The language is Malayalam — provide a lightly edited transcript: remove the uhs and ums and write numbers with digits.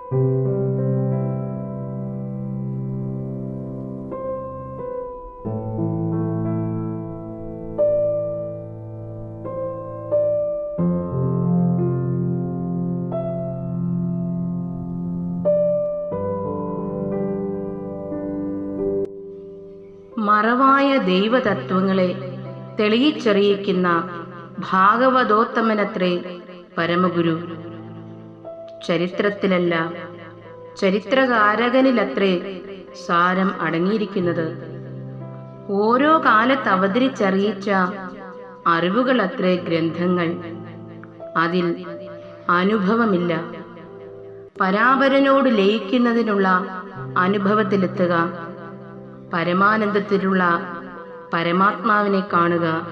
മറവായ ദൈവതത്വങ്ങളെ തെളിയിച്ചറിയിക്കുന്ന ഭാഗവതോത്തമനത്രേ പരമഗുരു. ചരിത്രത്തിലല്ല, ചരിത്രകാരകനിലത്രേ സാരം അടങ്ങിയിരിക്കുന്നത്. ഓരോ കാലത്ത് അവതരിച്ചറിയിച്ച അറിവുകളത്രേ ഗ്രന്ഥങ്ങൾ. അതിൽ അനുഭവമില്ല. പരാപരനോട് ലയിക്കുന്നതിനുള്ള അനുഭവത്തിലെത്തുക, പരമാനന്ദത്തിലുള്ള പരമാത്മാവിനെ കാണുക,